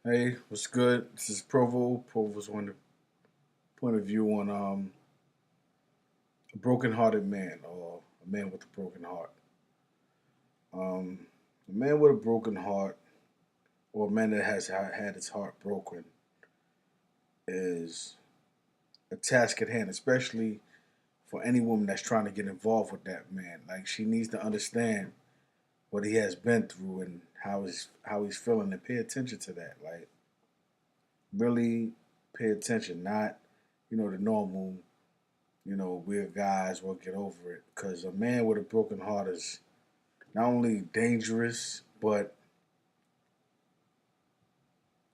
Hey, what's good? This is Provo. Provo's point of view on a broken-hearted man or a man with a broken heart. Um, a man with a broken heart or a man that has had his heart broken is a task at hand, especially for any woman that's trying to get involved with that man. Like she needs to understand what he has been through and how he's feeling and pay attention to that. Like really pay attention, not the normal weird guys will get over it. Because a man with a broken heart is not only dangerous, but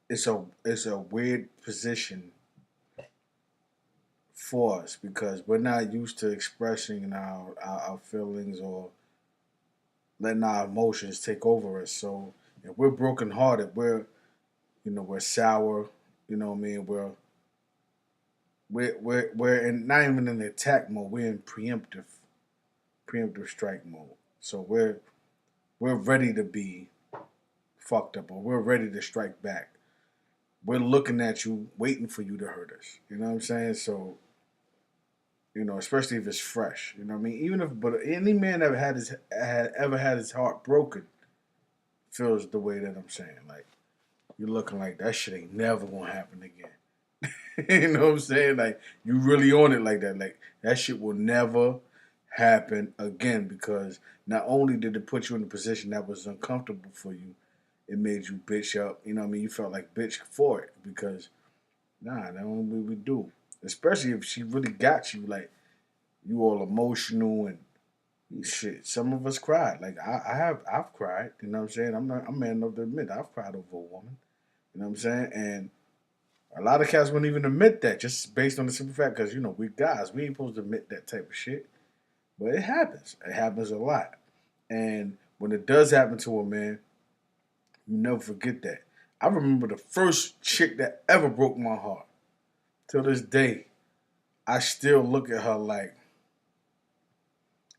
it's a weird position for us because we're not used to expressing our feelings or letting our emotions take over us. So if we're broken hearted, we're sour. You know what I mean? We're in, not even in attack mode. We're in preemptive strike mode. So we're ready to be fucked up or we're ready to strike back. We're looking at you, waiting for you to hurt us. You know what I'm saying? So, especially if it's fresh. You know what I mean? Even if, but any man that ever had his heart broken feels the way that I'm saying. Like you're looking like that shit ain't never gonna happen again. You know what I'm saying? Like you really on it like that. Like that shit will never happen again because not only did it put you in a position that was uncomfortable for you, it made you bitch up. You know what I mean? You felt like bitch for it because nah, that ain't what we do. Especially if she really got you, like you all emotional and shit. Some of us cried. Like I've cried. You know what I'm saying? I'm man enough to admit I've cried over a woman. You know what I'm saying? And a lot of cats wouldn't even admit that just based on the simple fact because we guys we ain't supposed to admit that type of shit. But it happens. It happens a lot. And when it does happen to a man, you never forget that. I remember the first chick that ever broke my heart. Till this day, I still look at her like,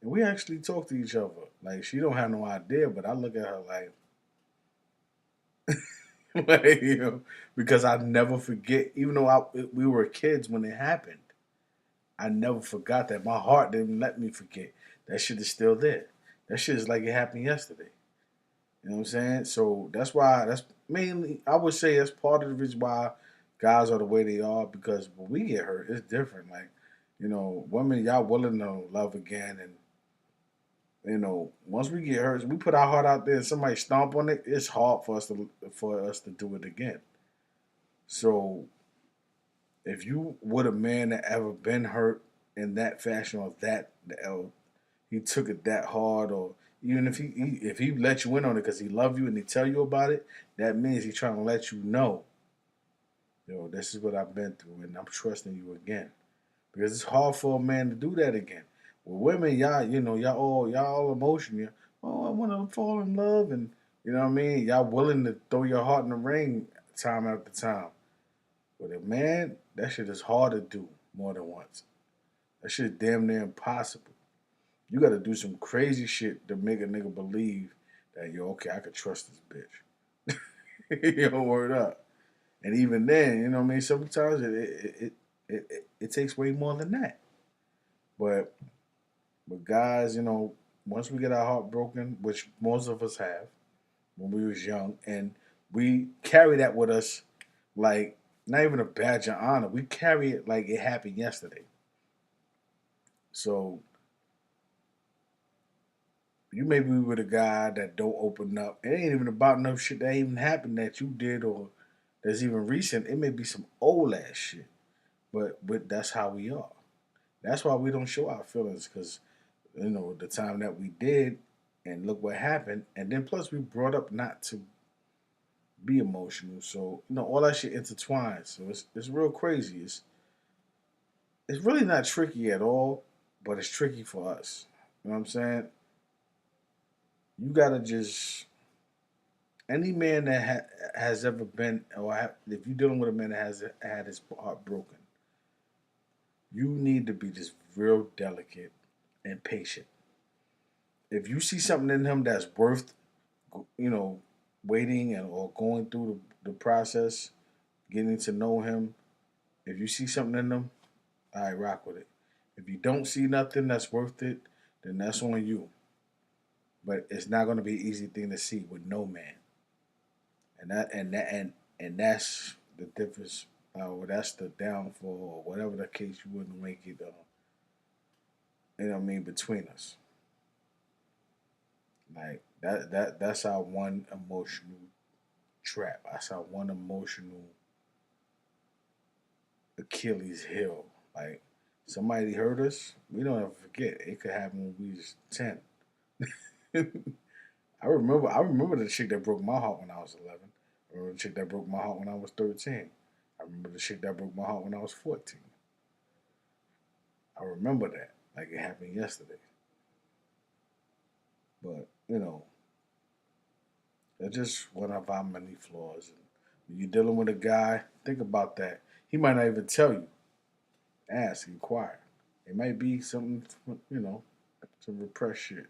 and we actually talk to each other. Like she don't have no idea, but I look at her like, like because I never forget. Even though we were kids when it happened, I never forgot that. My heart didn't let me forget. That shit is still there. That shit is like it happened yesterday. You know what I'm saying? So that's why that's mainly I would say that's part of the reason why guys are the way they are because when we get hurt, it's different. Like, women y'all willing to love again and once we get hurt, we put our heart out there and somebody stomp on it, it's hard for us to do it again. So if you with a man that ever been hurt in that fashion or he took it that hard or even if he let you in on it because he love you and he tell you about it, that means he's trying to let you know, this is what I've been through and I'm trusting you again. Because it's hard for a man to do that again. With women, y'all all emotional. Oh, I want to fall in love, and you know what I mean. Y'all willing to throw your heart in the ring time after time. With a man, that shit is hard to do more than once. That shit is damn near impossible. You got to do some crazy shit to make a nigga believe that okay, I could trust this bitch. Word up. And even then, you know what I mean. Sometimes it takes way more than that. But guys, once we get our heart broken, which most of us have when we was young, and we carry that with us like not even a badge of honor. We carry it like it happened yesterday. So you may be with a guy that don't open up. It ain't even about no shit that even happened that you did or that's even recent. It may be some old ass shit. But that's how we are. That's why we don't show our feelings because the time that we did and look what happened. And then plus we brought up not to be emotional. So, all that shit intertwines. So it's real crazy. It's really not tricky at all, but it's tricky for us. You know what I'm saying? You gotta just any man that has ever been if you're dealing with a man that has had his heart broken, you need to be just real delicate and patient. If you see something in him that's worth, you know, waiting and or going through the process, getting to know him, if you see something in them, all right, rock with it. If you don't see nothing that's worth it, then that's on you. But it's not going to be an easy thing to see with no man, and that's the difference. That's the downfall, or whatever the case. You wouldn't make it. You know what I mean, between us. Like that's our one emotional trap. That's our one emotional Achilles heel. Like somebody hurt us, we don't ever forget. It could happen when we was 10. I remember the chick that broke my heart when I was 11. I remember the chick that broke my heart when I was 13. I remember the chick that broke my heart when I was 14. I remember that like it happened yesterday. But, that's just one of our many flaws. And when you're dealing with a guy, think about that. He might not even tell you. Ask, inquire. It might be something, some repressed shit.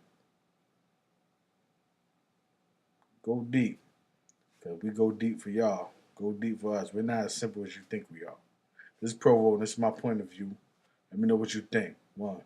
Go deep. Because we go deep for y'all. Go deep for us. We're not as simple as you think we are. This is Provo, and this is my point of view. Let me know what you think. One.